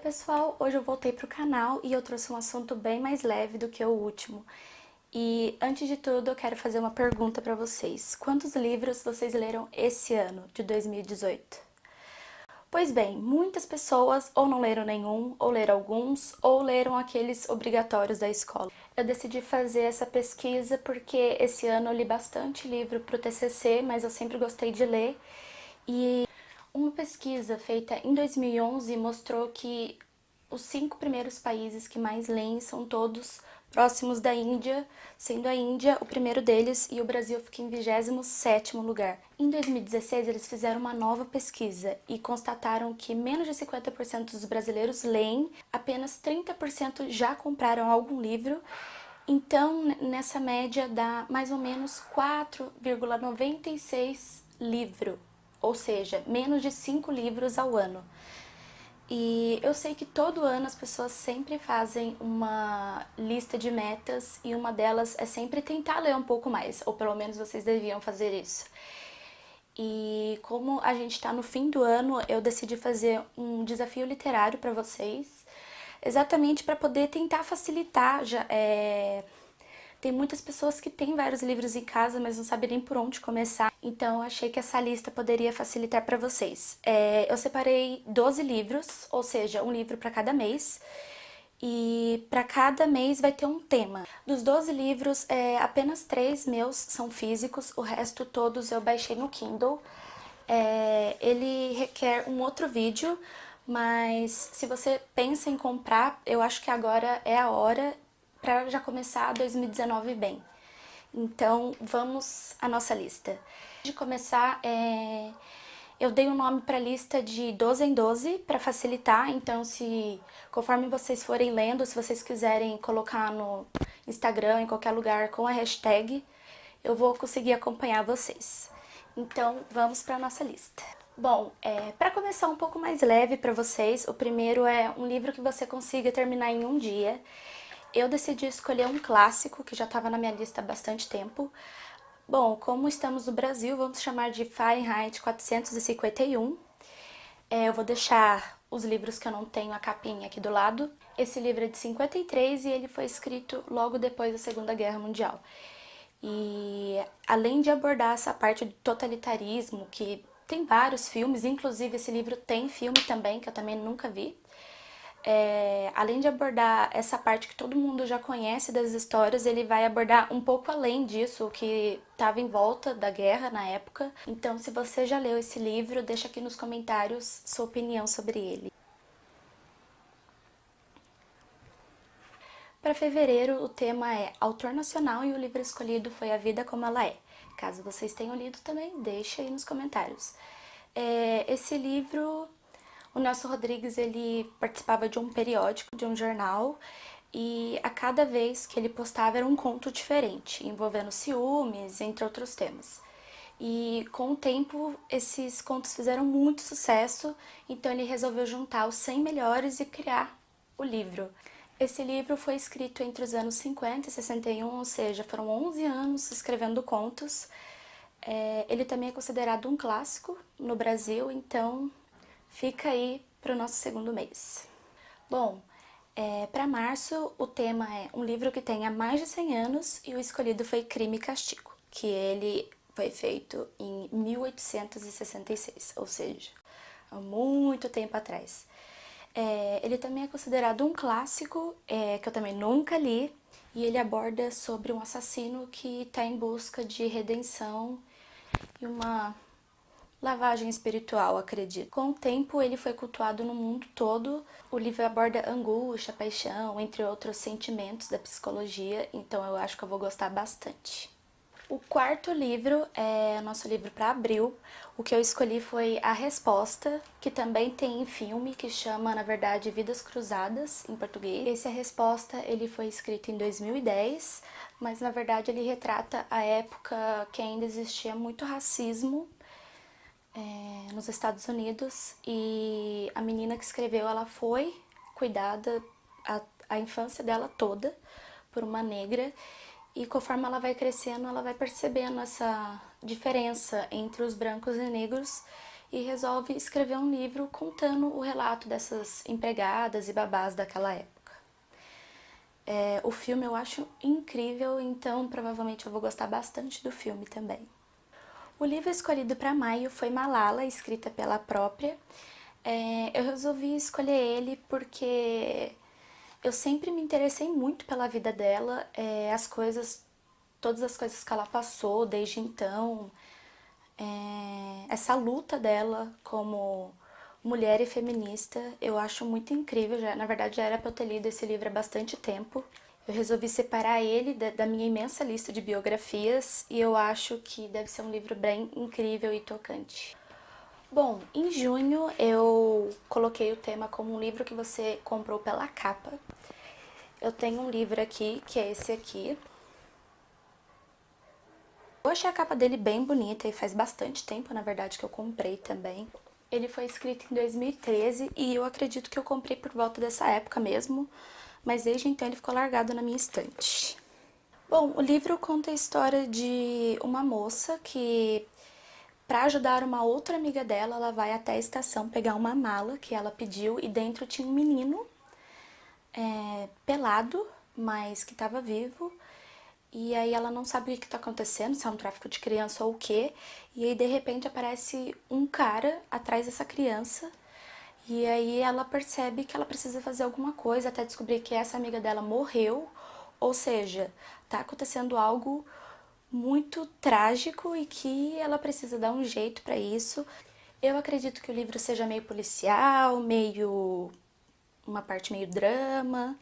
pessoal, hoje eu voltei pro canal e eu trouxe um assunto bem mais leve do que o último. E antes de tudo eu quero fazer uma pergunta pra vocês. Quantos livros vocês leram esse ano, de 2018? Pois bem, muitas pessoas ou não leram nenhum, ou leram alguns, ou leram aqueles obrigatórios da escola. Eu decidi fazer essa pesquisa porque esse ano eu li bastante livro pro TCC, mas eu sempre gostei de ler. E uma pesquisa feita em 2011 mostrou que os 5 primeiros países que mais leem são todos próximos da Índia, sendo a Índia o primeiro deles e o Brasil fica em 27º lugar. Em 2016, eles fizeram uma nova pesquisa e constataram que menos de 50% dos brasileiros leem, apenas 30% já compraram algum livro. Então, nessa média dá mais ou menos 4,96 livros, ou seja, menos de 5 livros ao ano. E eu sei que todo ano as pessoas sempre fazem uma lista de metas e uma delas é sempre tentar ler um pouco mais, ou pelo menos vocês deviam fazer isso. E como a gente está no fim do ano, eu decidi fazer um desafio literário para vocês, exatamente para poder tentar facilitar. Tem muitas pessoas que têm vários livros em casa, mas não sabem nem por onde começar. Então, eu achei que essa lista poderia facilitar para vocês. Eu separei 12 livros, ou seja, um livro para cada mês. E para cada mês vai ter um tema. Dos 12 livros, apenas 3 meus são físicos, o resto todos eu baixei no Kindle. Ele requer um outro vídeo, mas se você pensa em comprar, eu acho que agora é a hora para já começar 2019 bem. Então, vamos à nossa lista. Antes de começar, eu dei um nome para a lista de 12 em 12 para facilitar. Então, conforme vocês forem lendo, se vocês quiserem colocar no Instagram, em qualquer lugar com a hashtag, eu vou conseguir acompanhar vocês. Então, vamos para a nossa lista. Bom, para começar um pouco mais leve para vocês, o primeiro é um livro que você consiga terminar em um dia. Eu decidi escolher um clássico que já estava na minha lista há bastante tempo. Bom, como estamos no Brasil, vamos chamar de Fahrenheit 451. Eu vou deixar os livros que eu não tenho a capinha aqui do lado. Esse livro é de 53 e ele foi escrito logo depois da Segunda Guerra Mundial. E além de abordar essa parte do totalitarismo, que tem vários filmes, inclusive esse livro tem filme também, que eu também nunca vi. Além de abordar essa parte que todo mundo já conhece das histórias, ele vai abordar um pouco além disso, o que estava em volta da guerra na época. Então, se você já leu esse livro, deixa aqui nos comentários sua opinião sobre ele. Para fevereiro, o tema é Autor Nacional e o livro escolhido foi A Vida Como Ela É. Caso vocês tenham lido também, deixa aí nos comentários. Esse livro, o Nelson Rodrigues, ele participava de um periódico, de um jornal, e a cada vez que ele postava era um conto diferente, envolvendo ciúmes, entre outros temas. E com o tempo, esses contos fizeram muito sucesso, então ele resolveu juntar os 100 melhores e criar o livro. Esse livro foi escrito entre os anos 50 e 61, ou seja, foram 11 anos escrevendo contos. Ele também é considerado um clássico no Brasil, então fica aí para o nosso segundo mês. Bom, para março o tema é um livro que tenha mais de 100 anos e o escolhido foi Crime e Castigo, que ele foi feito em 1866, ou seja, há muito tempo atrás. Ele também é considerado um clássico, que eu também nunca li, e ele aborda sobre um assassino que está em busca de redenção e uma lavagem espiritual, acredito. Com o tempo, ele foi cultuado no mundo todo. O livro aborda angústia, paixão, entre outros sentimentos da psicologia, então eu acho que eu vou gostar bastante. O quarto livro é nosso livro para abril. O que eu escolhi foi A Resposta, que também tem filme, que chama, na verdade, Vidas Cruzadas, em português. Esse A Resposta, ele foi escrito em 2010, mas na verdade ele retrata a época que ainda existia muito racismo nos Estados Unidos, e a menina que escreveu, ela foi cuidada a infância dela toda por uma negra, e conforme ela vai crescendo, ela vai percebendo essa diferença entre os brancos e negros, e resolve escrever um livro contando o relato dessas empregadas e babás daquela época. O filme eu acho incrível, então provavelmente eu vou gostar bastante do filme também. O livro escolhido para maio foi Malala, escrita pela própria. Eu resolvi escolher ele porque eu sempre me interessei muito pela vida dela, todas as coisas que ela passou desde então, essa luta dela como mulher e feminista, eu acho muito incrível. Na verdade, já era para eu ter lido esse livro há bastante tempo. Eu resolvi separar ele da minha imensa lista de biografias e eu acho que deve ser um livro bem incrível e tocante. Bom, em junho eu coloquei o tema como um livro que você comprou pela capa. Eu tenho um livro aqui, que é esse aqui. Eu achei a capa dele bem bonita e faz bastante tempo, na verdade, que eu comprei também. Ele foi escrito em 2013 e eu acredito que eu comprei por volta dessa época mesmo, mas desde então ele ficou largado na minha estante. Bom, o livro conta a história de uma moça que, para ajudar uma outra amiga dela, ela vai até a estação pegar uma mala que ela pediu e dentro tinha um menino pelado, mas que estava vivo. E aí ela não sabe o que está acontecendo, se é um tráfico de criança ou o quê. E aí de repente aparece um cara atrás dessa criança. E aí ela percebe que ela precisa fazer alguma coisa até descobrir que essa amiga dela morreu. Ou seja, tá acontecendo algo muito trágico e que ela precisa dar um jeito para isso. Eu acredito que o livro seja meio policial, meio uma parte meio drama.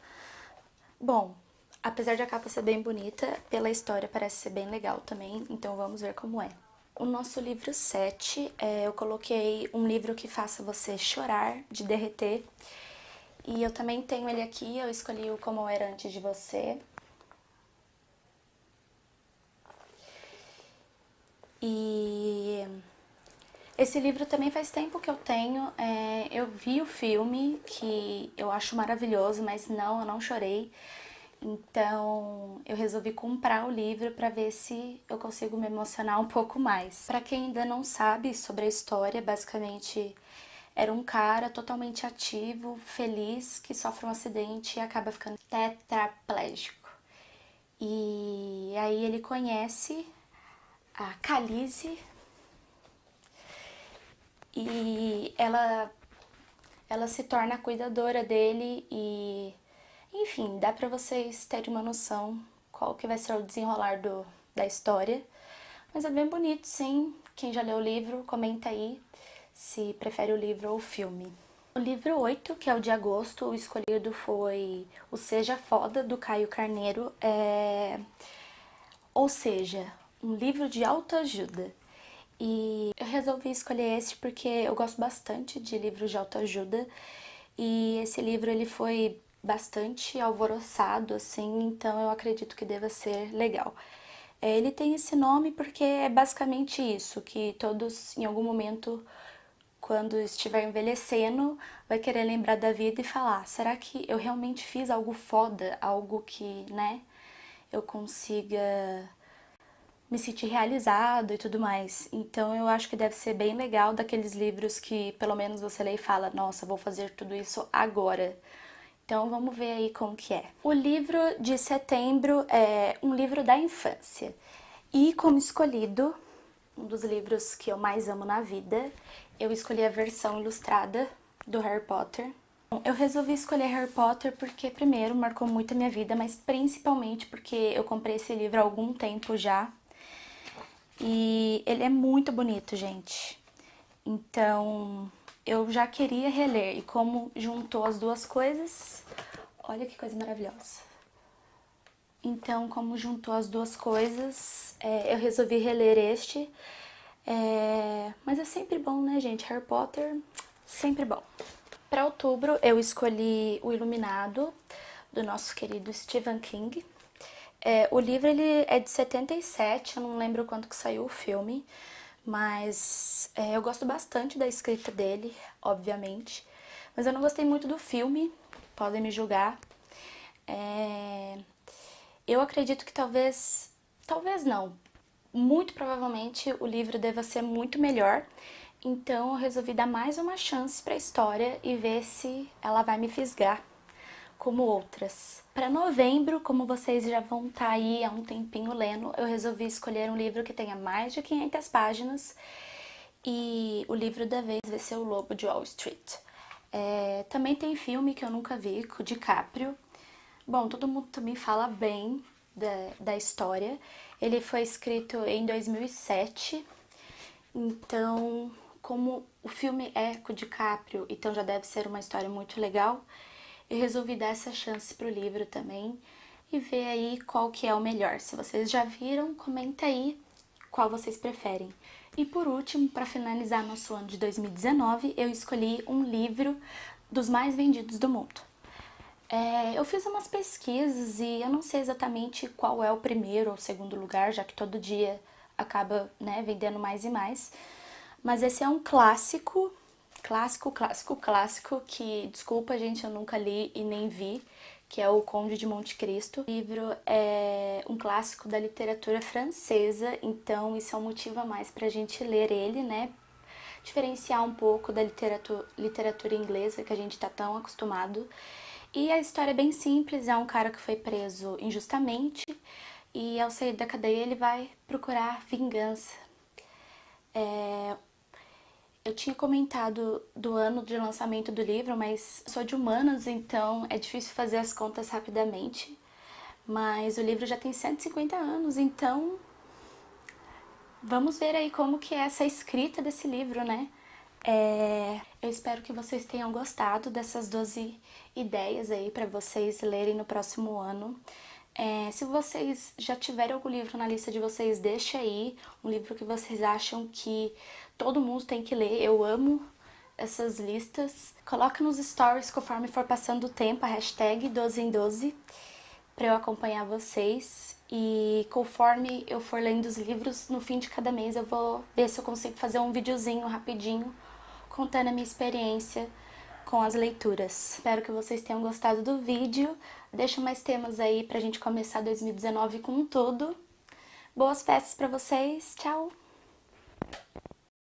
Bom, apesar de a capa ser bem bonita, pela história parece ser bem legal também, então vamos ver como é. O nosso livro 7, eu coloquei um livro que faça você chorar, de derreter. E eu também tenho ele aqui, eu escolhi o Como Eu Era Antes de Você. E esse livro também faz tempo que eu tenho. Eu vi o filme, que eu acho maravilhoso, mas não, eu não chorei. Então eu resolvi comprar o livro para ver se eu consigo me emocionar um pouco mais. Para quem ainda não sabe sobre a história, basicamente era um cara totalmente ativo, feliz, que sofre um acidente e acaba ficando tetraplégico. E aí ele conhece a Khaleesi e ela se torna a cuidadora dele e, enfim, dá pra vocês terem uma noção qual que vai ser o desenrolar da história. Mas é bem bonito, sim. Quem já leu o livro, comenta aí se prefere o livro ou o filme. O livro 8, que é o de agosto, o escolhido foi O Seja Foda, do Caio Carneiro. Ou seja, um livro de autoajuda. E eu resolvi escolher esse porque eu gosto bastante de livros de autoajuda e esse livro ele foi bastante alvoroçado, assim, então eu acredito que deva ser legal. Ele tem esse nome porque é basicamente isso, que todos em algum momento, quando estiver envelhecendo, vai querer lembrar da vida e falar, será que eu realmente fiz algo foda, algo que, né, eu consiga me sentir realizado e tudo mais. Então eu acho que deve ser bem legal, daqueles livros que pelo menos você lê e fala, nossa, vou fazer tudo isso agora. Então vamos ver aí como que é. O livro de setembro é um livro da infância. E como escolhido, um dos livros que eu mais amo na vida, eu escolhi a versão ilustrada do Harry Potter. Eu resolvi escolher Harry Potter porque, primeiro, marcou muito a minha vida, mas principalmente porque eu comprei esse livro há algum tempo já. E ele é muito bonito, gente. Então, eu já queria reler. E como juntou as duas coisas, olha que coisa maravilhosa. Então, como juntou as duas coisas, eu resolvi reler este. Mas é sempre bom, né, gente? Harry Potter, sempre bom. Para outubro, eu escolhi O Iluminado, do nosso querido Stephen King. O livro ele é de 77, eu não lembro quando que saiu o filme, mas eu gosto bastante da escrita dele, obviamente. Mas eu não gostei muito do filme, podem me julgar. Eu acredito que talvez não, muito provavelmente o livro deva ser muito melhor. Então eu resolvi dar mais uma chance para a história e ver se ela vai me fisgar como outras. Para novembro, como vocês já vão estar aí há um tempinho lendo, eu resolvi escolher um livro que tenha mais de 500 páginas e o livro da vez vai ser O Lobo de Wall Street. Também tem filme que eu nunca vi, com o DiCaprio. Bom, todo mundo também fala bem da história. Ele foi escrito em 2007, então, como o filme é com o DiCaprio, então já deve ser uma história muito legal, eu resolvi dar essa chance pro livro também e ver aí qual que é o melhor. Se vocês já viram, comenta aí qual vocês preferem. E por último, para finalizar nosso ano de 2019, eu escolhi um livro dos mais vendidos do mundo. Eu fiz umas pesquisas e eu não sei exatamente qual é o primeiro ou segundo lugar, já que todo dia acaba, né, vendendo mais e mais. Mas esse é um clássico, clássico, que, desculpa gente, eu nunca li e nem vi, que é O Conde de Monte Cristo. O livro é um clássico da literatura francesa, então isso é um motivo a mais pra gente ler ele, né? Diferenciar um pouco da literatura inglesa, que a gente tá tão acostumado. E a história é bem simples, é um cara que foi preso injustamente e ao sair da cadeia ele vai procurar vingança. Eu tinha comentado do ano de lançamento do livro, mas sou de humanas, então é difícil fazer as contas rapidamente. Mas o livro já tem 150 anos, então vamos ver aí como que é essa escrita desse livro, né? Eu espero que vocês tenham gostado dessas 12 ideias aí para vocês lerem no próximo ano. Se vocês já tiverem algum livro na lista de vocês, deixa aí um livro que vocês acham que todo mundo tem que ler. Eu amo essas listas. Coloca nos stories conforme for passando o tempo a hashtag 12 em 12 para eu acompanhar vocês. E conforme eu for lendo os livros, no fim de cada mês eu vou ver se eu consigo fazer um videozinho rapidinho contando a minha experiência com as leituras. Espero que vocês tenham gostado do vídeo. Deixa mais temas aí pra gente começar 2019 com tudo. Boas festas pra vocês. Tchau!